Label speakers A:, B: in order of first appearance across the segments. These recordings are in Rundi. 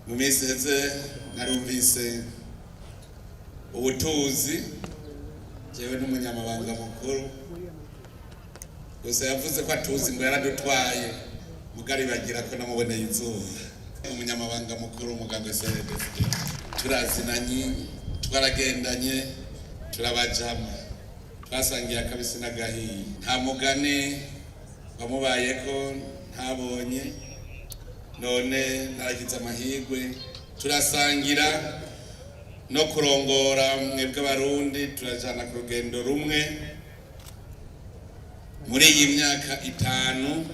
A: mu minsi heze narumvise ubutuzi jewe n'umunyamabanga mukuru gusa yavuze ko atuzi ngo yaradutwaye mugari bagira ko namuboneye izuba. Umunyamabanga mukuru umugambwe CNDD-FDD turazinanye twaragendanye turabajama twasangiye akabisi n'agahiye nta mugani bamubayeko ntabonye none naragize amahirwe turasangira no kurongora mwebwe abarundi turajana ku rugendo rumwe muri iyi myaka 5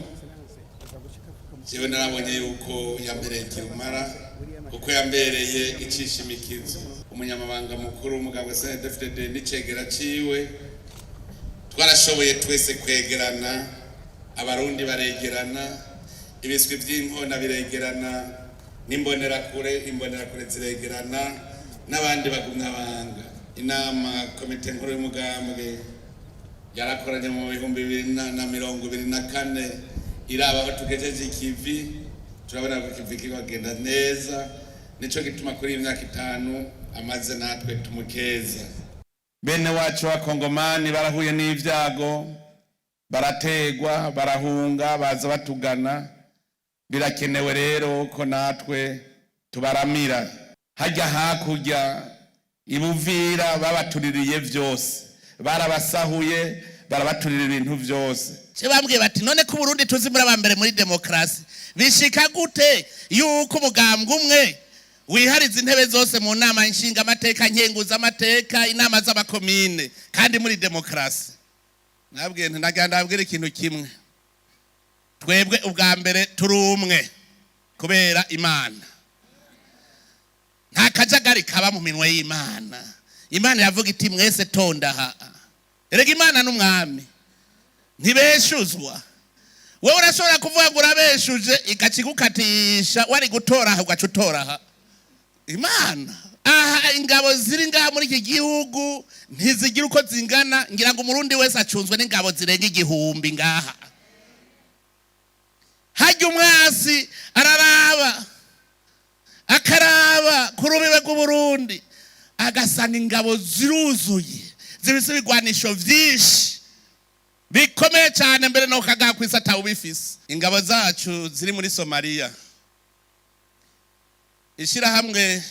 A: jewe narabonye yuko yambereye kirumara kuko yambereye icishimikizo. Umunyamabanga mukuru umugambwe CNDD-FDD n'icegera ciwe twarashoboye twese kwegerana, abarundi baregerana, ibiswi by'inkona biregerana, imbonerakure ziregerana n'abandi bagumya banga. Inama komite nkuru y'umugambwe yarakoranye mu 2024 iraba aho tugejeje ikivi, turabona ko ikivi kigenda neza, nico gituma kuri imyaka 5 amaze natwe tumukeza. Bene wacu wa Kongomani barahuye n'ivyago, barategwa, barahunga, baza batugana, birakenewe rero ko natwe tubaramira. Hajya hakurya ibuvira babatuririye vyose, barabasahuye, barabaturira ibintu vyose.
B: Bambwiye bati none ko Burundi tuzi muri abambere muri demokrasi bishika gute yuko umugambwe umwe wihariza intebe zose mu nama nshinga amateka nkenguza amateka inama z'abakomine kandi muri demokrasi? Nabwiye ndabwira ikintu kimwe, twebwe ubwa mbere turi umwe kubera Imana, nta kajagari kaba mu minwe y'Imana. Imana yavuga iti mwese tonda erega Imana n'umwami ntibeshuzwa. Wowe urashobora kuvuga ngo urabeshuje ikakigukatisha wari gutora aho ugacutora Imana. Aha ingabo ziri ngaha muri iki gihugu ntizigira uko zingana, ngira ngo umurundi wese acunzwe n'ingabo zirenga 1000 ngaha. Hajya umwasi araraba akaraba ku rubibe rw'Uburundi agasanga ingabo ziruzuye zibise ibigwanisho vyinshi bikomeye cyane, mbere no kaga kwisa ubifise. Ingabo zacu ziri muri Somalia, ishira hamwe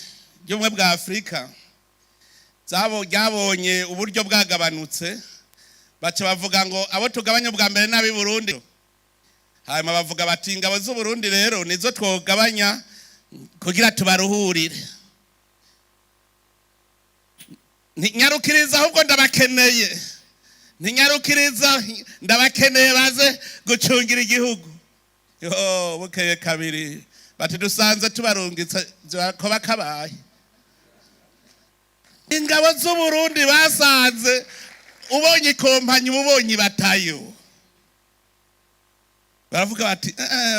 B: y'ubumwe bwa Afrika ryabonye uburyo bwagabanutse, baca bavuga ngo abo tugabanya bwa mbere nabi Burundi. Hanyuma bavuga bati ingabo z'u Burundi rero nizo twogabanya kugira tubaruhurire. Nyarukiriza ahubwo ndabakeneye, ntinyarukiriza ndabakeneye baze gucungira igihugu. Yo bukeye kabiri bati dusanze tubarungitse ko bakabaye. Ingabo z'u Burundi basanze ubonye kompanyi ubonye batayo, baravuga bati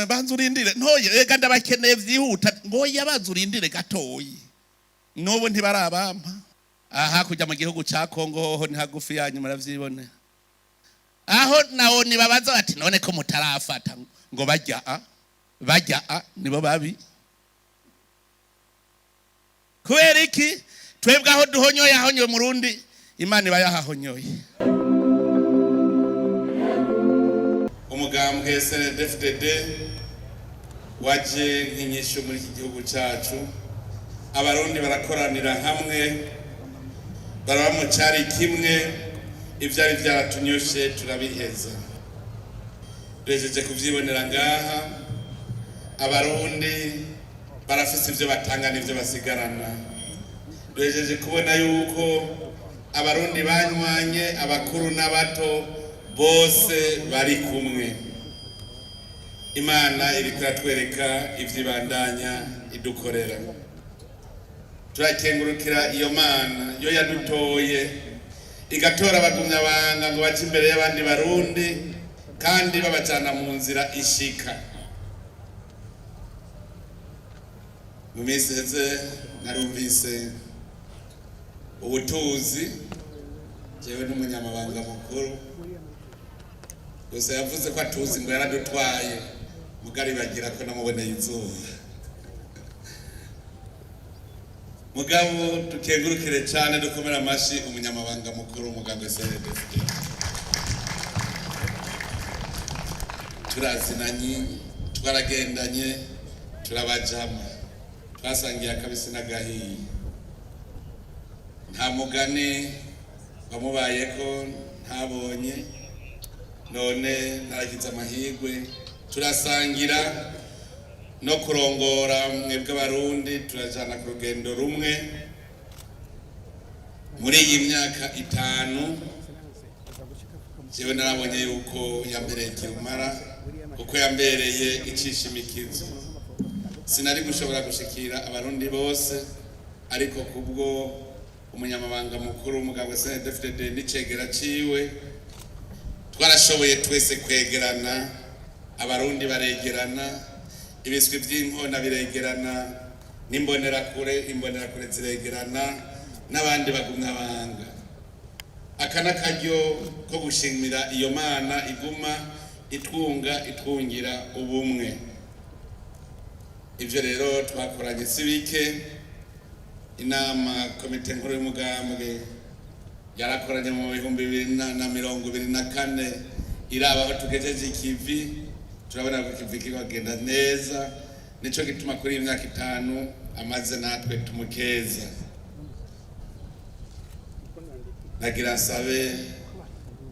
B: banza urindire ntoye ega ndabakeneye vyihuta ngo yabanza urindire gatoyi nobo ntibarabampa. Aha kujya mu gihugu ca Kongo ho ntihagufi yanyu muravyibone. Aho nawo nibabaza bati none ko mutarafata ngo bajya nibo babi kubera iki? Twebwe aho duhonyoye ahonyoye Murundi Imana ibayahahonyoye. Umugambwe CNDD-FDD waje nk'inyisho muri iki gihugu cyacu, abarundi barakoranira hamwe baraba mu cyari kimwe, ivyari byaratunyoshe turabiheza. Duhejeje kuvyibonera ngaha, abarundi barafise ivyo batanga n'ivyo basigarana. Duhejeje kubona yuko abarundi banywanye, abakuru n'abato bose bari kumwe. Imana iri kuratwereka ivyibandanya idukorera. Turakengurukira iyo Mana yo yadutoye igatora abagumya banga ngo bace imbere y'abandi barundi kandi babajana mu nzira ishika. Mu minsi heze narumvise ubutuzi jewe n'umunyamabanga mukuru gusa yavuze ko atuzi ngo yaradutwaye mugari bagira ko namuboneye izuba.
A: mugabo tukengurukire cyane dukomera amashi umunyamabanga mukuru umugambwe CNDD-FDD. Turazinanye, twaragendanye, turabajama, twasangiye akabisi n'agahiye. Nta mugani bamubayeko ntabonye, none naragize amahirwe turasangira no kurongora mwebwe Abarundi, turajana ku rugendo rumwe muri iyi myaka 5. Jewe narabonye yuko yambereye kirumara, kuko yambereye icishimikizo. Sinari gushobora gushikira Abarundi bose, ariko kubwo umunyamabanga mukuru umugambwe CNDD-FDD n'icegera ciwe twarashoboye twese kwegerana, Abarundi baregerana, ibiswi by'inkona biregerana, imbonerakure ziregerana, n'abandi bagumya banga. Aka n'akaryo ko gushimira iyo Mana iguma itwungira ubumwe. Ivyo rero twakoranye sibike. Inama komite nkuru y'umugambwe yarakoranye mu 2024 iraba aho tugejeje ikivi, turabona ko ikivi kigenda neza, nico gituma kuri imyaka 5 amaze natwe tumukeza. Nagira sabe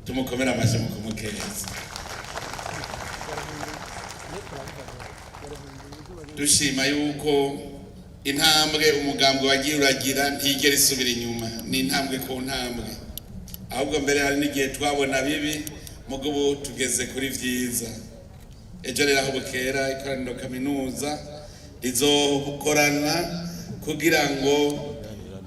A: tumukomera amaje mu kumukeza. Dushima yuko intambwe umugambwe wagiye uragira ntigera isubira inyuma, ni intambwe ku ntambwe. Ahubwo mbere hari n'igihe twabona bibi, mugabo tugeze kuri vyiza. Ejo rero aho bukera ikoraniro kaminuza rizokorana kugira ngo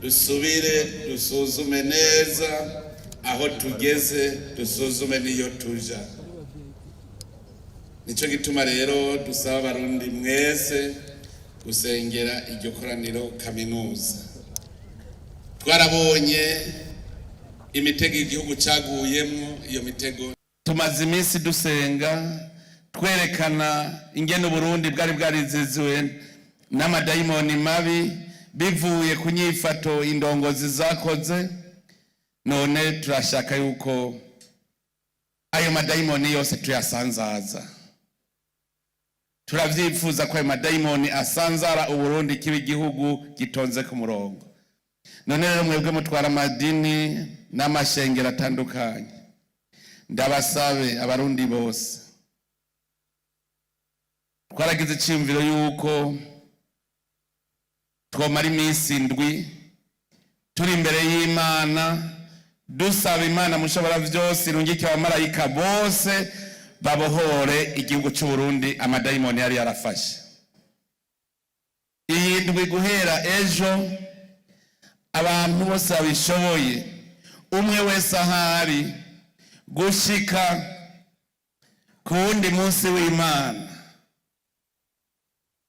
A: dusubire dusuzume neza aho tugeze, dusuzume niyo tuja. Nico gituma rero dusaba Abarundi mwese gusengera iryo koraniro kaminuza. Twarabonye imitego igihugu caguyemo, iyo mitego tumaze iminsi dusenga twerekana ingene Burundi bwari bwariziziwe n'amadayimoni mabi bivuye ku nyifato indongozi zakoze. None turashaka yuko ayo madayimoni yose tuyasanzaza. Turavyifuza ko ayo madayimoni asanzara Uburundi kiba igihugu gitonze ku murongo. None rero mwebwe mutwara amadini n'amashengero atandukanye, ndabasabe Abarundi bose, twaragize iciyumviro yuko twomara iminsi 7 turi imbere y'Imana dusaba Imana mushobora vyose irungike abamarayika bose babohore igihugu cy'u Burundi amadayimoni yari yarafashe. Iyi ndwi guhera ejo abantu bose babishoboye, umwe wese ahari gushika ku wundi munsi w'Imana,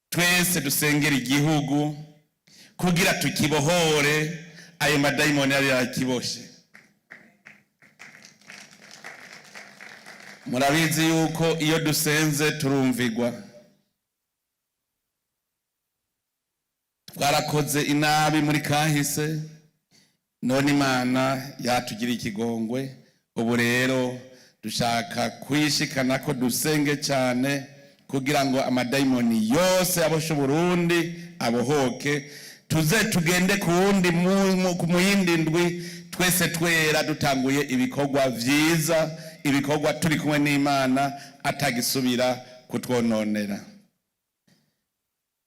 A: twese dusengera igihugu kugira tukibohore ayo madayimoni yari yarakiboshe. Murabizi yuko iyo dusenze turumvigwa. Twarakoze inabi muri kahise, none Imana yatugira ikigongwe. Ubu rero dushaka kwishikana ko dusenge cyane kugira ngo amadayimoni yose aboshe Burundi abohoke, tuze tugende ku wundi mu yindi ndwi twese twera dutanguye ibikorwa vyiza, ibikorwa turi kumwe n'Imana atagisubira kutwononera.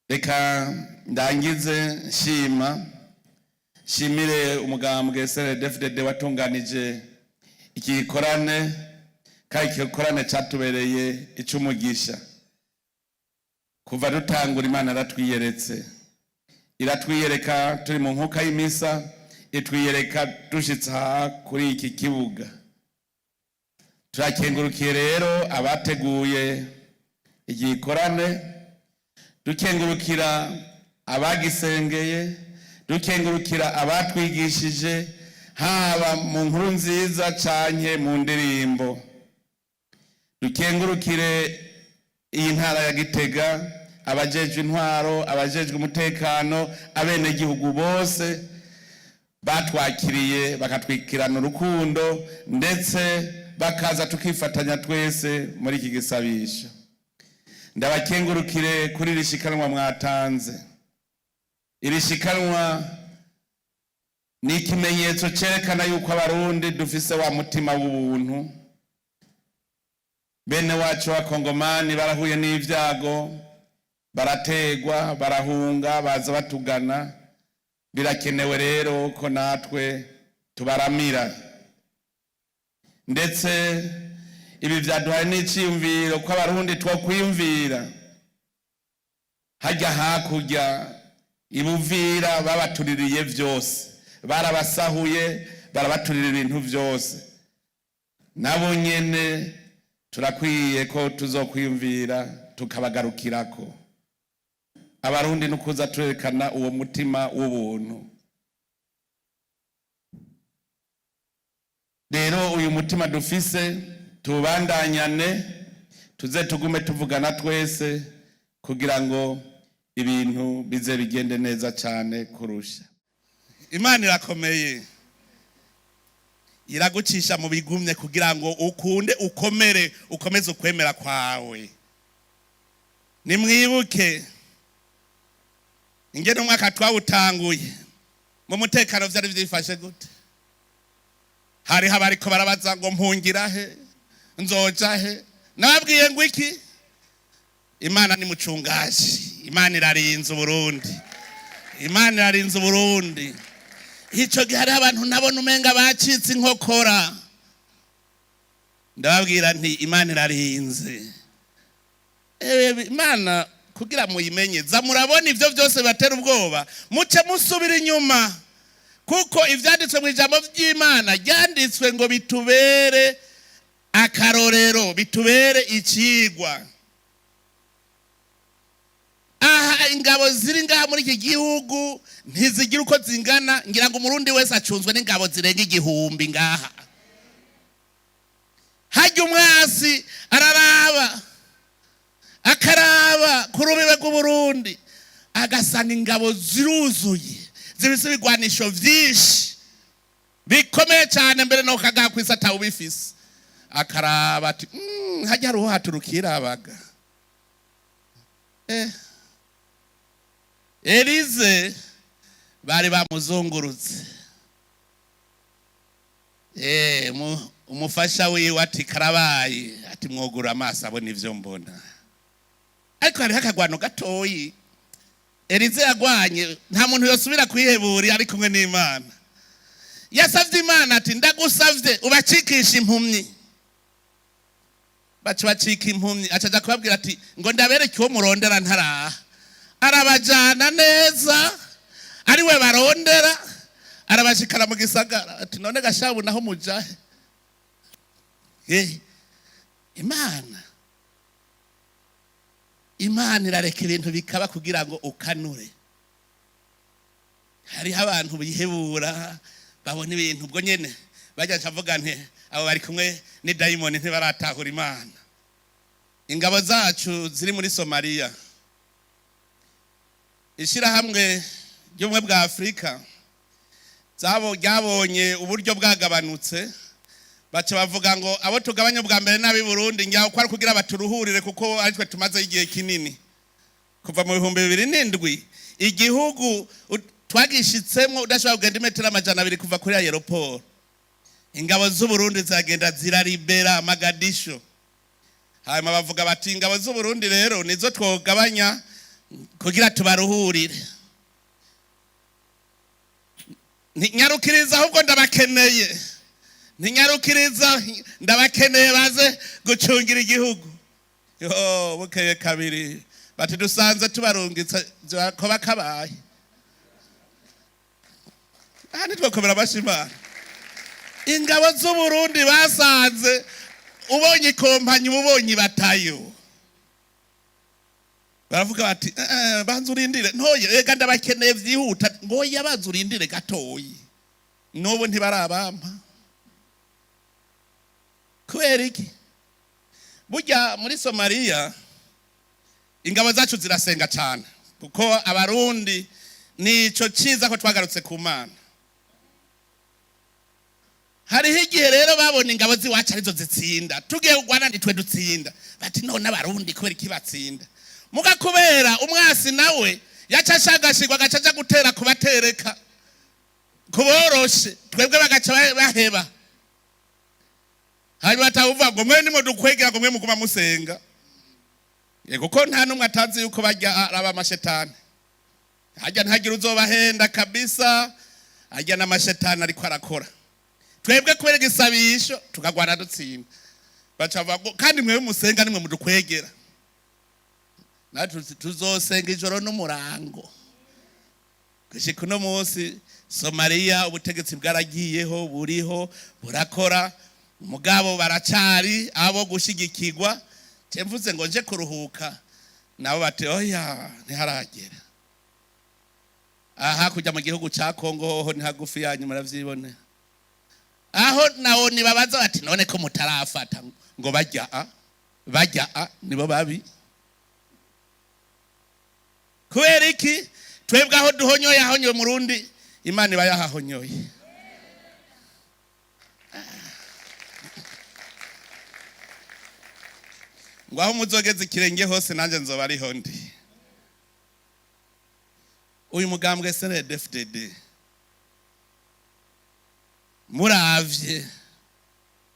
A: Reka ndangize shimire umugambwe CNDD-FDD watunganije iki gikorane, kandi iki gikorane cyatubereye icumugisha. Kuva dutangura Imana iratwiyereka turi mu nkuka y'imisa, itwiyereka dushitsa kuri iki kibuga. Turakengurukiye rero abateguye iki gikorane, dukengurukira abagisengeye, dukengurukira abatwigishije, haba mu nkuru nziza canke mu ndirimbo. Dukengurukire iyi ntara ya Gitega abajejwe intwaro, abajejwe umutekano, abenegihugu bose batwakiriye bakatwikirana urukundo, ndetse bakaza tukifatanya twese muri iki gisabisho. Ndabakengurukire kuri iri shikanwa mwatanze. Iri shikanwa ni ikimenyetso cyerekana yuko abarundi dufise wa mutima w'ubuntu. Bene wacu b'Abakongomani barahuye n'ivyago, barategwa, barahunga, baza batugana. Birakenewe rero ko natwe tubaramira. Ndetse ibi vyaduhaye n'iciyumviro ko abarundi twokwiyumvira hajya hakurya ibuvira babatuririye vyose, barabasahuye, barabaturira ibintu vyose. Nabo nyene turakwiye ko tuzokwiyumvira tukabagarukirako. Abarundi nukuza turekana uwo mutima w'ubuntu. Rero uyu mutima dufise tubandanyane, tuze tugume tuvugana twese kugira ngo ibintu bize bigende neza cyane kurusha.
B: Imana irakomeye, iragucisha mu bigumye kugira ngo ukunde ukomere, ukomeze ukwemera kwawe. Nimwibuke ingene umwaka twawutanguye mu mutekano vyari vyifashe gute? Hari habariko barabaza ngo mpungira he, nzoja he? Nababwiye ngo iki? Imana ni mucungaji, Imana irarinze Uburundi, Imana irarinze Uburundi. Ico gihe hari abantu nabona umenga bacitse inkokora. Ndababwira nti Imana irarinze. Imana kugira muyimenye, za murabona ivyo vyose batera ubwoba, muce musubira inyuma, kuko ivyanditswe mu ijambo vy'Imana ryanditswe ngo bitubere akarorero, bitubere icigwa. Aha ingabo ziri ngaha muri iki gihugu ntizigira uko zingana, ngira ngo umurundi wese acunzwe n'ingabo zirenga 1000 ngaha. Hajya umwasi araraba akaraba ku rubibe rw'Uburundi, agasanga ingabo ziruzuye, zibise ibigwanisho vyinshi bikomeye cyane, mbere no kagaha kwisa atawubifise. Akaraba ati hajya ruho haturukira abaga. Elize bari bamuzungurutse. Umufasha wiwe ati karabaye, ati mwogura amaso abona ivyo mbona. Ariko hari hakagwano gatoyi Elize yagwanye, nta muntu yosubira kwiheburi ari kumwe n'Imana. Yasavye Imana ati ndagusavye ubacikisha impumyi. Bacika impumyi, acaja kubabwira ati ngo ndabereke uwo murondera ntaraha. Arabajana neza, ari we barondera, arabashikara mu gisagara. Ati none gashabu naho mujahe? Imana irareka ibintu bikaba kugira ngo ukanure. Hariho abantu bihebura, babona ibintu ubwo nyene bajya cavuga nti abo bari kumwe ni daimoni ntibaratahura Imana. Ingabo zacu ziri muri Somalia, ishirahamwe ry'ubumwe bwa Afrika ryabonye uburyo bwagabanutse, baca bavuga ngo abo tugabanya bwa mbere n'abi Burundi ngiye ko ari kugira baturuhurire, kuko ari twe tumaze igihe kinini kuva mu 2007 igihugu twagishitsemo udashobora kugenda imetero 200 kuva kuri aeroport. Ingabo z'u Burundi zagenda ziraribera Magadisho. Hanyuma bavuga bati ingabo z'u Burundi rero nizo twogabanya kugira tubaruhurire. Nyarukiriza ahubwo ndabakeneye, ntinyarukiriza ndabakeneye baze gucungira igihugu. Bukeye kabiri bati dusanze tubarungitse ko bakabaye. Ahandi twakomera abashimana. Ingabo z'u Burundi basanze ubonye kompanyi ubonye batayo. Baravuga bati banza urindire, ntoye rega ndabakeneye vyihuta, ngoya banza urindire gatoyi. Nobo ntibarabampa. Kubera iki? Burya muri Somalia ingabo zacu zirasenga cyane kuko abarundi nico ciza ko twagarutse ku Mana. Hariho igihe rero babona ingabo ziwacu arizo zitsinda, tugiye kugwana nitwe dutsinda, bati none abarundi kubera iki batsinda? Muga kubera umwasi nawe yacashagashirwa gacaja gutera kubatereka kuboroshe, twebwe bagaca baheba. Hanyuma batavuga ngo mwe nimwe dukwegera ngo mwe muguma musenga. Yego ko nta numwe atazi yuko bajya araba amashetani. Hajya ntagira uzobahenda kabisa, hajya n'amashetani ariko arakora. Twebwe kubera gisabisho tukagwana dutsinda. Bacavuga ngo kandi mwe musenga nimwe mudukwegera. Natwe tuzosenga ijoro n'umurango. Gushika uno munsi Somalia ubutegetsi bwaragiyeho buriho burakora, umugabo baracari abo gushigikirwa. Mvuze ngo nje kuruhuka nabo bati oya ntiharagera. Aha kujya mu gihugu ca Kongo ho ntihagufi yanyu muravyibone. Aho nawo nibabaza bati none ko mutarafata ngo bajya nibo babi. Kubera iki twebwe aho duhonyoye ahonyoye Murundi Imana iba yahahonyoye. Ngo aho muzogeze ikirenge hose nanje nzoba ariho ndi. Uyu mugambwe CNDD-FDD muravye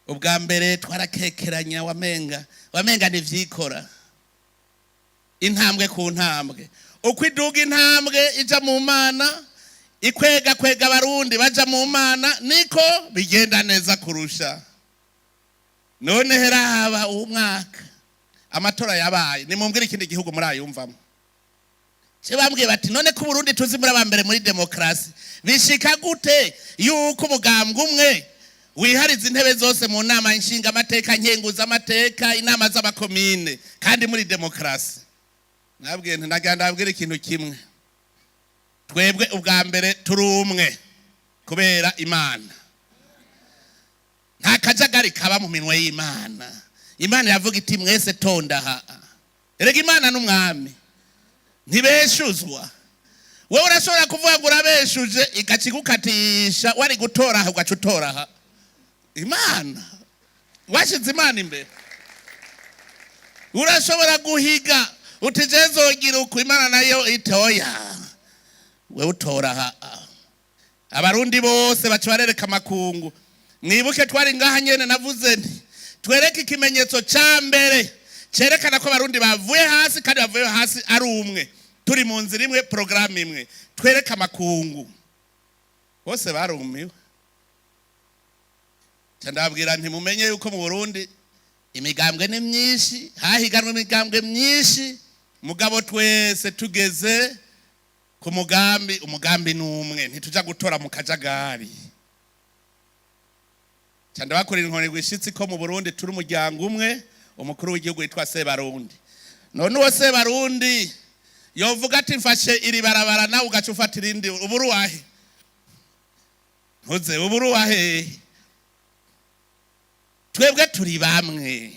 B: ubwa mbere twarakekeranya wamenga nivyikora intambwe ku ntambwe, uko iduga intambwe ija mu Mana ikwega abarundi baja mu Mana niko bigenda neza kurusha. None heraba umwaka amatora yabaye nimumbwira ikindi gihugu muri ayumvamo. Bambwiye bati none ko Burundi tuzi muri abambere muri demokrasi bishika gute yuko umugambwe umwe wihariza intebe zose mu nama inshinga amateka nkenguza amateka inama z'abakomine kandi muri demokrasi? Nabwiye ndabwira ikintu kimwe, twebwe ubwa mbere turi umwe kubera Imana. Nta kajagari kaba mu minwe y'Imana. Imana yavuga iti mwese tonda ha. Erega Imana n'umwami ntibeshuzwa. Wowe urashobora kuvuga ngo urabeshuje ikakigukatisha wari gutora ha ugacutora ha. Imana washize Imana imbere. Urashobora guhiga utijezogira uko Imana nayo itoya we utora ha. Abarundi bose bacibarereka makungu. Mwibuke twari ngaha nyene navuze nti twereke ikimenyetso ca mbere cerekana ko abarundi bavuye hasi kandi bavuye hasi ari umwe, turi mu nzira imwe, programme imwe, twereke makungu. Bose barumiwe. Ndabwira nti mumenye yuko mu Burundi imigambwe ni myinshi, hahiganwe imigambwe myinshi, mugabo twese tugeze ku umugambi n'umwe, ntituja gutora mu kajagari. Cyane bakorera inkoni gwishitsi ko mu Burundi turi umuryango umwe, umukuru w'igihugu yitwa Sebarundi. None uwo Sebarundi yovuga ati mfashe iri barabara nawe ugaca ufata irindi, uburu wahe? Ntuze uburu wahe? Twebwe turi bamwe.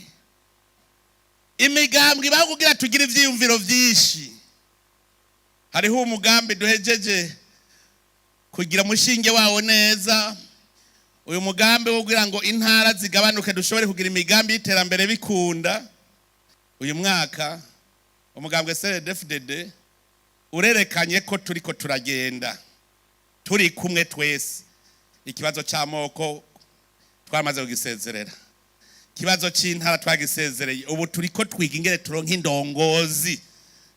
B: Imigambwe bakugira tugira ivyiyumviro vyinshi. Hariho umugambi duhejeje kugira mushinge wawo neza. Uyu mugambi wo kugira ngo intara zigabanuke dushobore kugira imigambi y'iterambere bikunda. Uyu mwaka umugambwe CNDD-FDD urerekanye ko turiko turagenda turi kumwe twese. Ikibazo cy'amoko twamaze kugisezerera, ikibazo cy'intara twagisezereye, ubu turiko twiga ingere turonka indongozi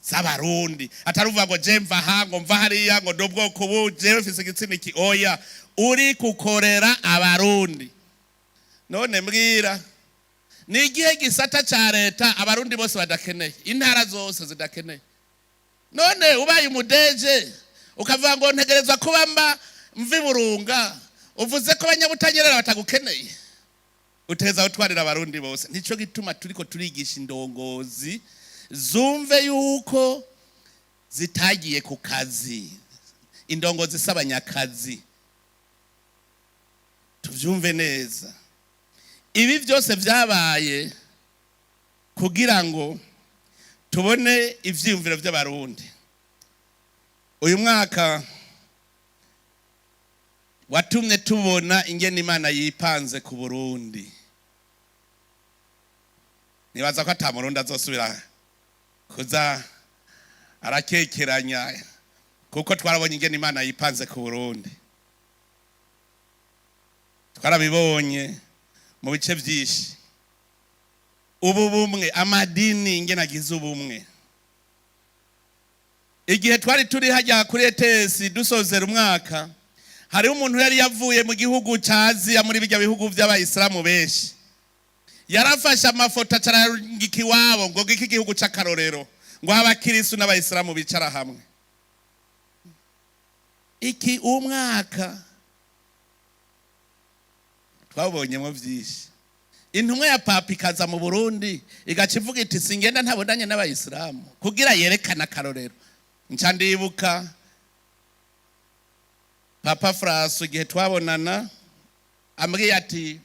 B: z'abarundi. Ataruvuga ngo je mva hango mva hariya ngo dobwoko buje ufise igitsina iki, oya uri kukorera abarundi. None mbwira ni igihe gisata ca leta abarundi bose badakeneye, intara zose zidakeneye. None ubaye umudeje ukavuga ngo ntegerezwa kuba mvi Burunga, uvuze ko abanyabutanyerera batagukeneye, uteza utwarira abarundi bose. Nico gituma turiko turigisha indongozi zumve yuko zitagiye ku kazi, indongozi s'abanyakazi. Tuvyumve neza. Ibi byose byabaye kugira ngo tubone ivyiyumviro by'abarundi. Uyu mwaka watumye tubona ingene Imana yipanze ku Burundi. Nibaza ko ata Murundi azosubira kuza arakekeranya kuko twarabonye ingene Imana yipanze ku Burundi. Twarabibonye mu bice byinshi. Ubu bumwe amadini ingene agize ubumwe. Igihe twari turi hajya kuri ETS dusozera umwaka, hari umuntu yari yavuye mu gihugu cya Aziya muri bijya bihugu by'abayisilamu benshi. Yarafashe amafoto acarangika iwabo ngo iki gihugu c'akarorero ngo abakirisu n'abayisilamu bicara hamwe. Iki umwaka twabonyemo byinshi. Intumwa ya Papa ikaza mu Burundi igaca ivuga iti singenda ntabonanye n'abayisilamu kugira yerekana akarorero. Nca ndibuka Papa Francois igihe twabonana ambwiye ati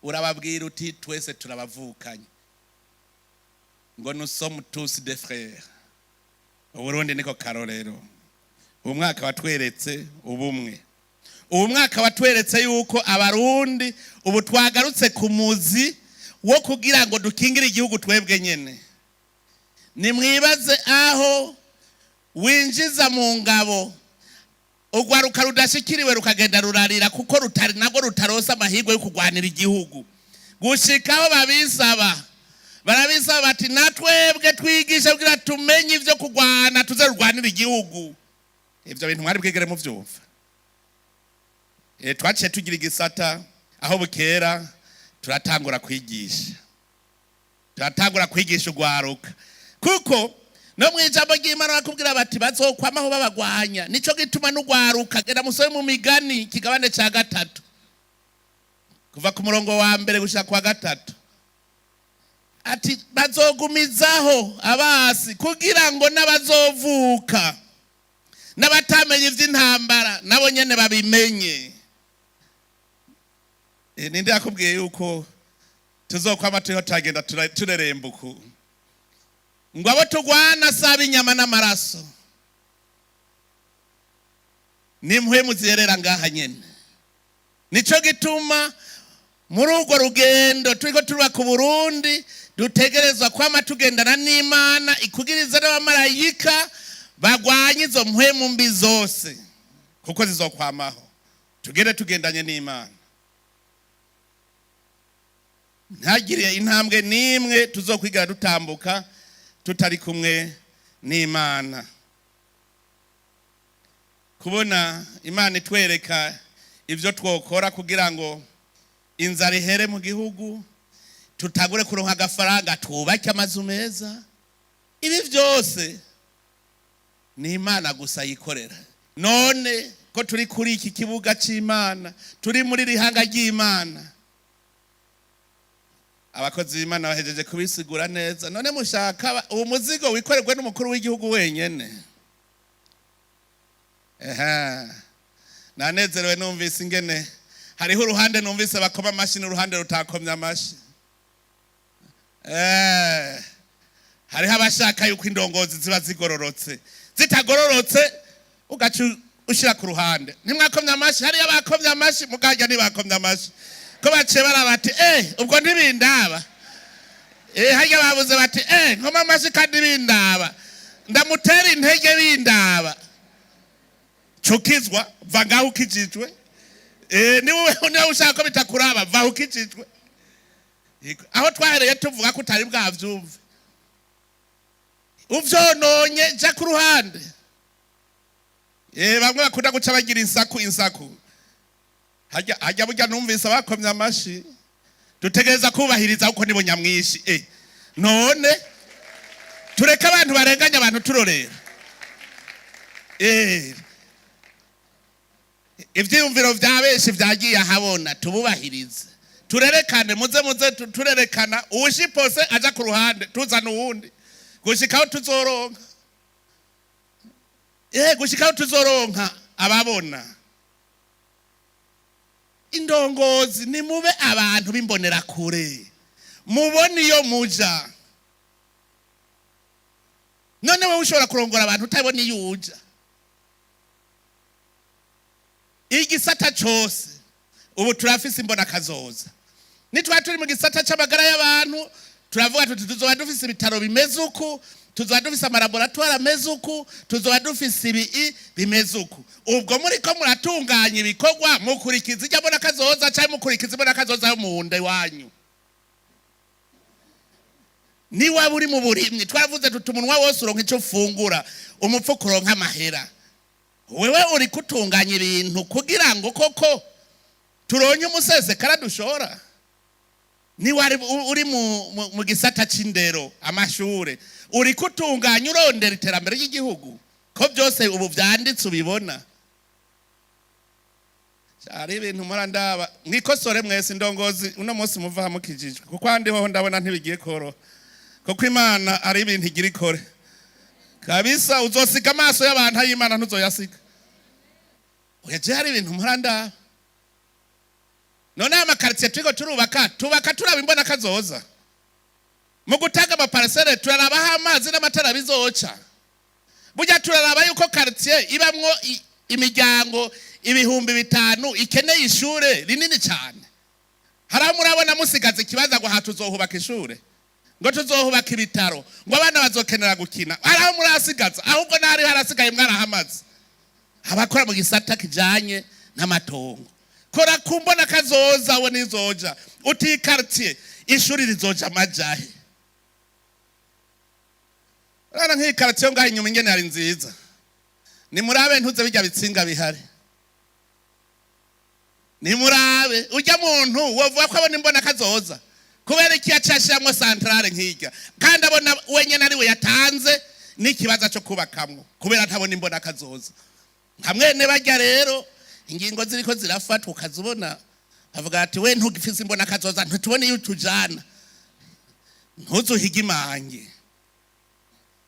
B: urababwira uti twese turabavukanye ngo nous sommes tous des frères. Uburundi niko karorero. Uwo mwaka watweretse ubumwe. Uwo mwaka watweretse yuko abarundi ubu twagarutse ku muzi wo kugira ngo dukingire igihugu twebwe nyene. Nimwibaze aho winjiza mu ngabo ugwaruka rudashikiriwe rukagenda rurarira kuko rutari nago rutarosa amahirwe yo kugwanira igihugu. Gushikaho barabisaba bati natwebwe twigisha kugira tumenye ivyo kugwana tuze rugwanira igihugu. Ivyo bintu mwari bwegere mu vyumva. Twaciye tugira igisata aho bukera turatangura kwigisha. Turatangura kwigisha ugwaruka. Kuko no mwijambo ry'Imana bakubwira bati bazokwamaho babagwanya. Nico gituma n'ugwaruka genda musome mu Migani kigabane ca 3. Kuva ku murongo wa mbere gushika kwa 3. Ati bazogumizaho abasi kugira ngo n'abazovuka n'abatamenye ivy'intambara nabo nyene babimenye. Ninde yakubwiye yuko tuzokwama turiho tagenda turerembuku ngo abo tugwana saba inyama n'amaraso nimpwemu ziyerera ngaha nyene. Nico gituma muri urwo rugendo turiko turuba ku Burundi dutegerezwa kwama tugendana n'Imana ikugiriza n'abamarayika bagwanye izo mpwemu mbi zose kuko zizokwamaho. Tugende tugendanye n'Imana. Ntagiriye intambwe nimwe tuzokwigara dutambuka tutari kumwe n'Imana. Kubona Imana itwereka ivyo twokora kugira ngo inzara ihere mu gihugu, tutagure kuronka agafaranga twubake amazu meza. Ibi vyose ni Imana gusa yikorera. None ko turi kuri iki kibuga c'Imana, turi muri rihanga ry'Imana, abakozi b'Imana bahejeje kubisigura neza. None mushaka uwo muzigo wikorerwe n'umukuru w'igihugu wenyene? Nanezerewe numvise ingene hariho uruhande numvise bakoma amashi n'uruhande rutakomye amashi. Hariho abashaka yuko indongozi ziba zigororotse. Zitagororotse ugaca ushira ku ruhande. Ntimwakomye amashi, hariyo abakomye amashi mugajya ntibakomye amashi. Ko bace barabati ubwo ntibindaba. Hajya babuze bati nkoma amashi kandi bindaba. Ndamutera intege bindaba. Chukizwa vangaho kijitwe. Niwe ushaka ko bitakuraba vaho kijitwe. Aho twahereye tuvuga ko utari bwavyumve. Uvyononye ja ku ruhande. Bamwe bakunda guca bagira insaku. Hajya burya numvise abakomye amashi. Dutegereza kubahiriza uko nibo nyamwishi. None tureka abantu barenganya abantu turorera. Ivyiyumviro vya benshi vyagiye ahabona tububahirize. Turerekane muze turerekana uwushipose aja ku ruhande tuzana uwundi. Gushikaho tuzoronka. Gushikaho tuzoronka ababona. Indongozi ni mube abantu bimbonera kure. Mubone iyo muja. none wowe ushobora kurongora abantu utabona iyo uja. Igisata cyose ubu turafise imbona kazoza. Nitwa turi mu gisata c'amagara y'abantu turavuga tuti tuzoba dufise ibitaro bimeze uku, tuzoba dufise amalaboratoire ameze uku, tuzoba dufise ibi bimeze uku. Ubwo muri ko muratunganya ibikorwa mukurikiza ijya mbona kazoza cyangwa mukurikiza imbona kazoza yo mu nda wanyu. Ni waba uri mu burimyi twaravuze tuti umunwa wose uronka ico fungura umupfuko uronka amahera. Wewe uri kutunganya ibintu kugira ngo koko turonye umusesekara dushora. Ni wari uri mu gisata c'indero amashure uri kutunganya urondera iterambere ry'igihugu ko byose ubu byanditse ubibona. Ari ibintu murandaba mwikosore mwese indongozi uno munsi muva mukijijwe kuko andi ho ndabona ntibigiye koro kuko Imana ari ibintu igira ikore kabisa. Uzosiga amaso y'abantu ay'Imana ntuzoyasiga. Oyaje hari ibintu murandaba. None amakartier twiko tubaka turaba imbona kazoza. Mu gutanga amaparcelle turaraba amazi n'amatara bizoca. Burya turaraba yuko quartier ibamwo imiryango 5,000 ikeneye ishure rinini cyane. Haraho murabona musigaze ikibaza ngo hatuzohubaka ishure, ngo tuzohubaka ibitaro, ngo abana bazokenera gukina. Haraho murasigaza ahubwo nari harasigaye mwarahamaze. Abakora mu gisata kijanye n'amatongo kora kumbona kazoza we nizoja uti quartier ishuri rizoja majahe. Rana nk'i quartier ngaho inyuma ingene ari nziza. Ni murabe ntuze bijya bitsinga bihari. Ni murabe ujya muntu wovuga ko abona imbona kazoza kubera iki yacashiramo centrale nk'ijya kandi abona wenyene ari we yatanze n'ikibaza cyo kubakamwo kubera ntabona imbona kazoza. Hamwene bajya rero ingingo ziriko zirafatwa ukazubona avuga ati we ntugifise imbona kazoza ntutubone iyo tujana ntuzuhiga imange.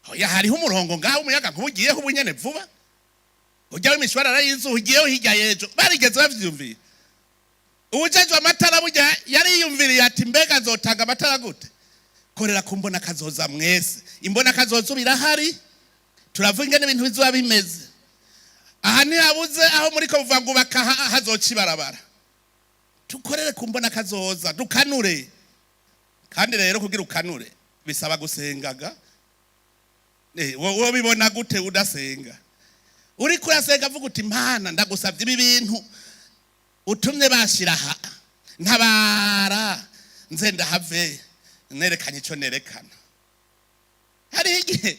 B: Oya hariho umurongo ngaho umuyaga nkugiyeho ubunyene vuba ujya w'imishwarara yizuhigiyeho hirya yejo barigeze bavyumviye. Ubujejwe amatara burya yari yumviriye ati mbega zotanga amatara gute. Korera kumbona kazoza mwese imbona kazoza birahari turavuga ingene ibintu bizoba bimeze. Aha ni habuze aho muri ko buvuga ngo baka hazoca ibarabara. Tukorere kumbona kazoza dukanure. Kandi rero kugira ukanure bisaba gusengaga. Wowe bibona gute udasenga? Uri kurasenga vuga uti Imana ndagusavye ibi bintu utumye bashira aha ntabara nze ndahave nerekanye ico nerekana. Hari igihe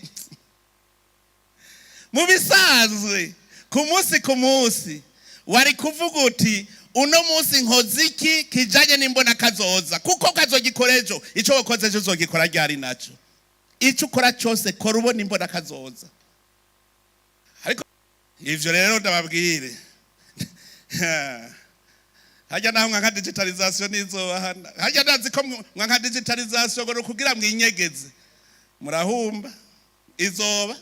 B: mu bisanzwe ku munsi wari kuvuga uti uno munsi nkoziki kijanye n'imbona kazoza kuko kazogikorejo ico wakoze ejo uzogikora ryari naco. Ico ukora cyose kora ubona imbona kazoza. Ariko ivyo rero ndababwire hajya naho nka digitalization nizohana hajya nazi ko nka digitalization ngo kugira mwinyegeze murahumba izoba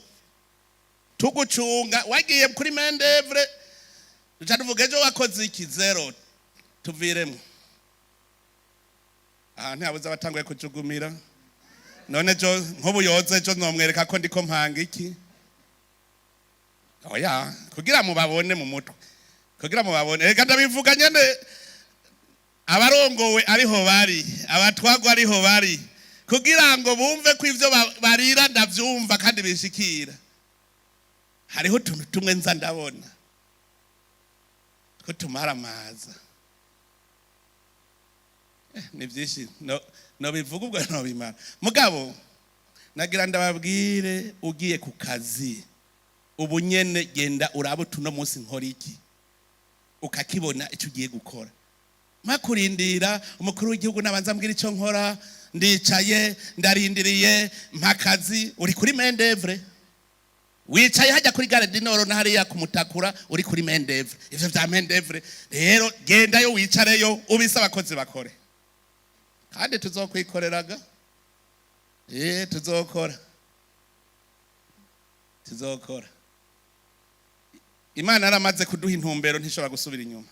B: tugucunga wagiye kuri Mendevre tuvuga ejo wakoze iki zero tuviremo. Aha ntihabuze abatanguye kujugumira none jo nk'ubuyoze jo nomwereka ko ndiko mpanga iki. Oya kugira mubabone mu mutwe kugira mubabone reka ndabivuga nyene abarongowe ariho bari abatwagwa ariho bari kugira ngo bumve ko ivyo barira ndavyumva kandi bishikira. Hariho tuntu tumwe nza ndabona ko tumaramaza ni byinshi no bivuga ubwo no bimara. Mugabo nagira ndababwire ugiye ku kazi ubu nyene genda urabo tuno munsi nkora iki ukakibona icyo ugiye gukora. Makurindira umukuru w'igihugu nabanza mbwira icyo nkora ndicaye ndarindiriye mpakazi uri kuri Mendevre wicaye hajya kuri Gare du Nord na hariya kumutakura uri kuri Mendevre. Ivyo vya Mendevre rero genda yo wicareyo ubisa abakozi bakore kandi tuzokwikoreraga. Tuzokora. Imana yaramaze kuduha intumbero ntishobora gusubira inyuma.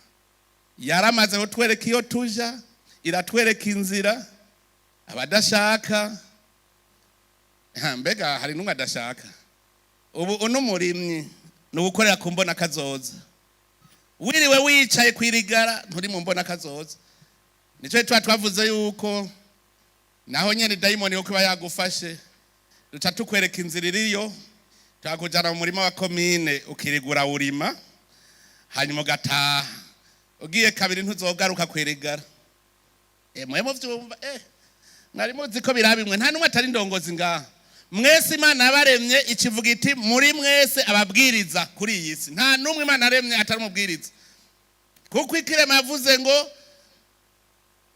B: Yaramaze kutwereka iyo tuja iratwereka inzira abadashaka mbega hari numwe adashaka ubu uno murimyi nugukorera ku mbona kazoza wiriwe wicaye kwirigara nturi mu mbona kazoza nico twavuze yuko naho nyene daimoni yo kuba yagufashe duca tukwereka inzira iriyo twakujana mu murima wa komine ukirigura urima hanyuma ugataha ugiye kabiri ntuzogaruka kwirigara mwe muvyumva mwari muzi ko birabimwe nta numwe atari ndongozi ngaha mwese Imana yabaremye ikivuga iti muri mwese ababwiriza kuri iyi si nta numwe Imana yaremye atari umubwiriza kuko ikirema yavuze ngo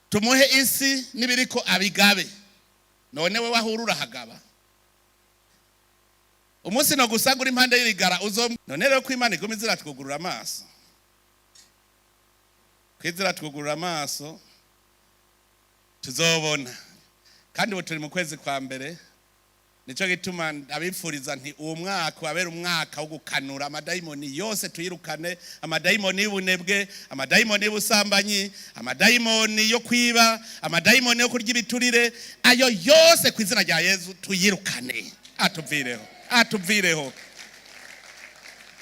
B: tumuhe isi nibiriko abigabe none we wahurura hagaba umunsi no gusagura impande y'irigara none rero ko Imana igomba iziratwugurura amaso kwiziratwugurura amaso tuzobona kandi ubu turi mu kwezi kwa mbere nico gituma abipfuriza nti uwo mwaka wabera umwaka wo gukanura amadayimoni yose tuyirukane amadayimoni y'ubunebwe amadayimoni y'ubusambanyi amadayimoni yo kwiba amadayimoni yo kurya ibiturire ayo yose ku izina rya Yesu tuyirukane atubvireho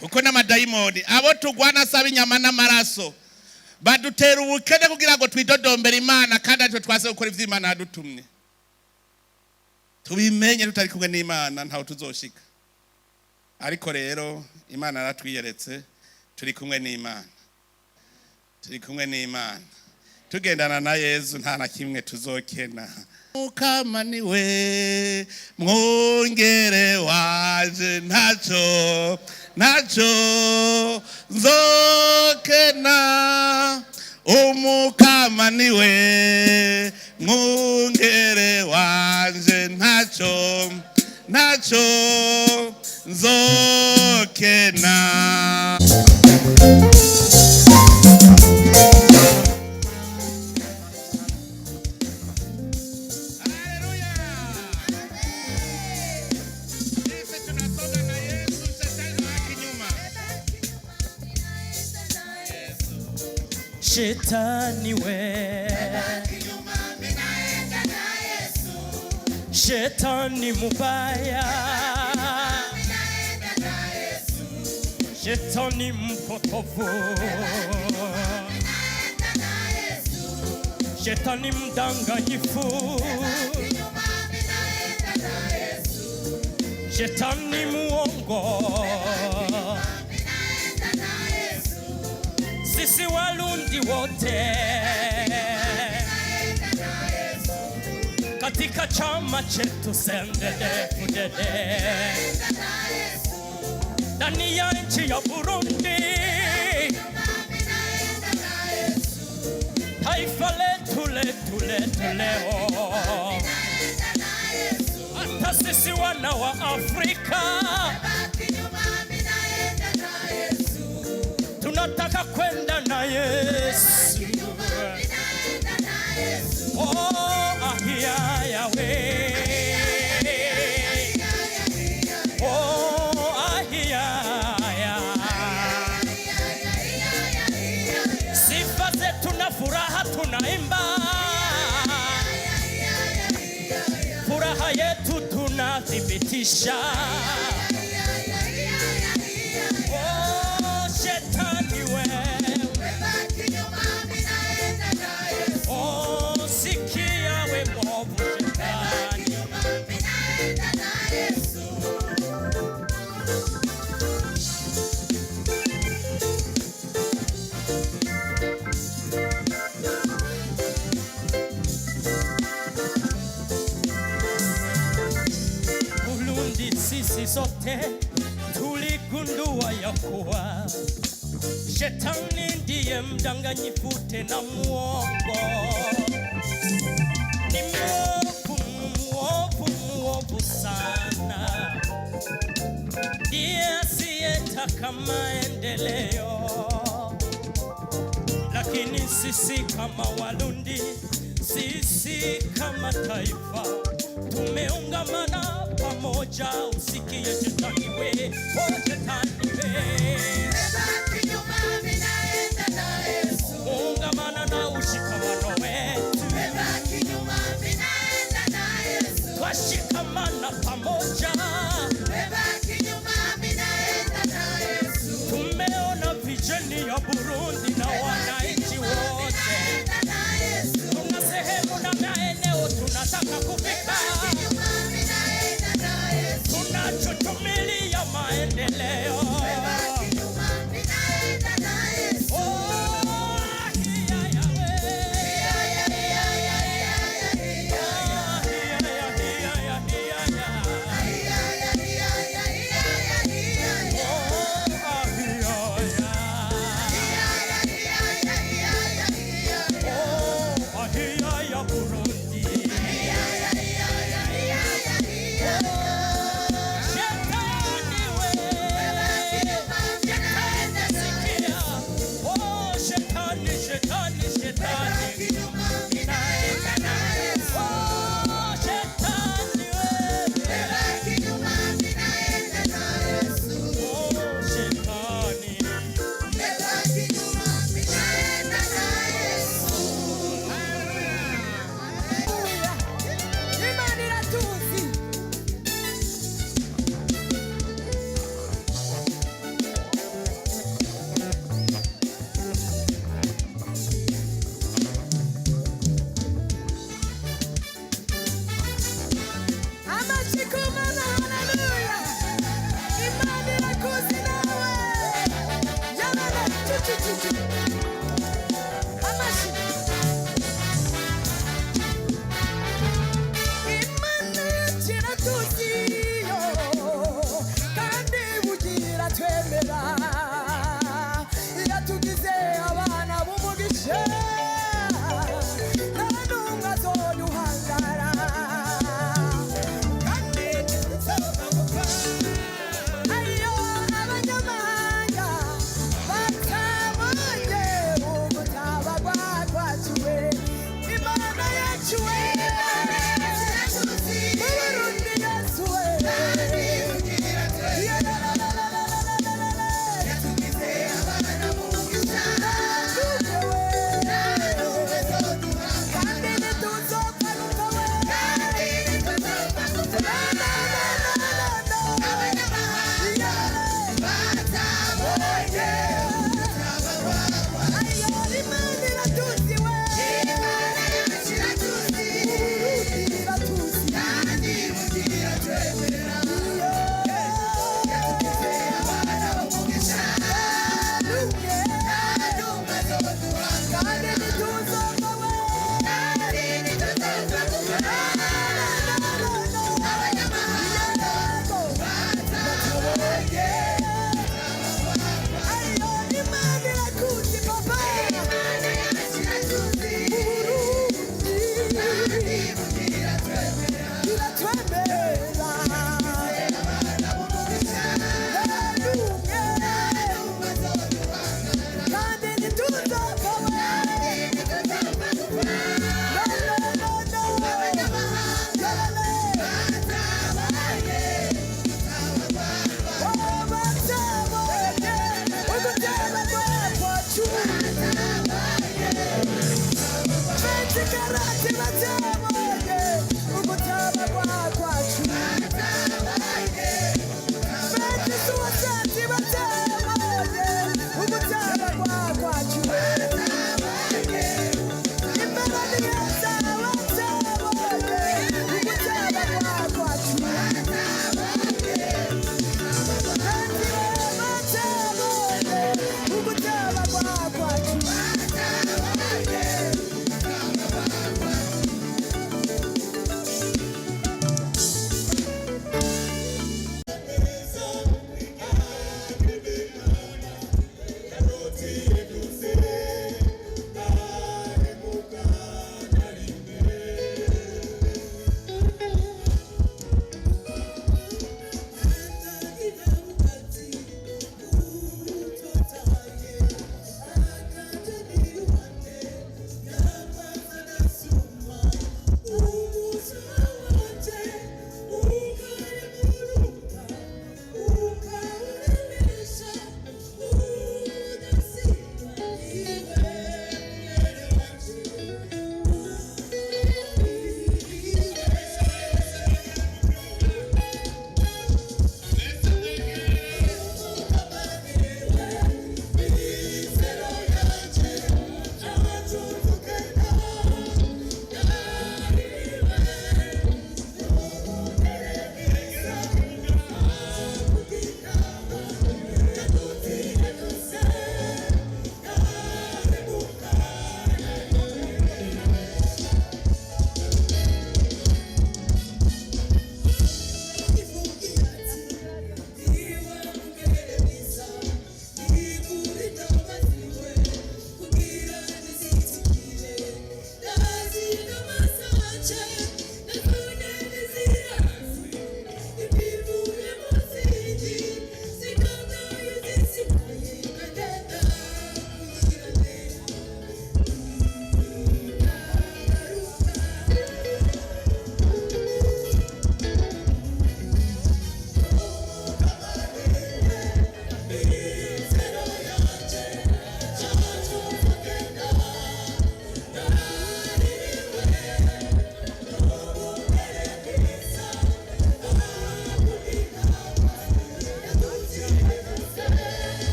B: kuko n'amadayimoni abo tugwana saba inyama n'amaraso badutera ubukene kugira ngo twidodombere Imana kandi atwe twase gukora ivy'Imana yadutumye tubimenye tutari kumwe n'Imana ntaho tuzoshika ariko rero Imana yaratwiyeretse turi kumwe n'Imana tugendana na Yesu nta na kimwe tuzokena Mukama niwe mwongere waje ntaco nzokena Umukama niwe mwongere wanje ntaco nzokena
C: Shetani we Shetani mubaya Shetani mpotovu Shetani mdanganyifu Shetani muongo sisi Warundi wote katika chama chetu CNDD-FDD ndani ya nchi ya Burundi taifa letu leo hata sisi wana wa Afrika tunataka kwenda na Yesu. Oh, ahia yawe. Oh, ahia ya. Sifa zetu na furaha tunaimba. Furaha yetu tunathibitisha. Sisi sote tuligundua ya kuwa Shetani ndiye mdanganyifu tena muongo. Ni muovu sana. Ndiye asiyetaka maendeleo. Lakini sisi kama Warundi, sisi kama taifa tumeungamana pamoja, usikie Shetani we, oh Shetani we. Beba kinyuma minaenda na Yesu. Ungamana na ushikamano wetu. Beba kinyuma minaenda na Yesu. Twashikamana pamoja. ya Burundi na wananchi wote. Tuna sehemu na maeneo tunataka kufika. Tunachotumilia maendeleo.
D: Karate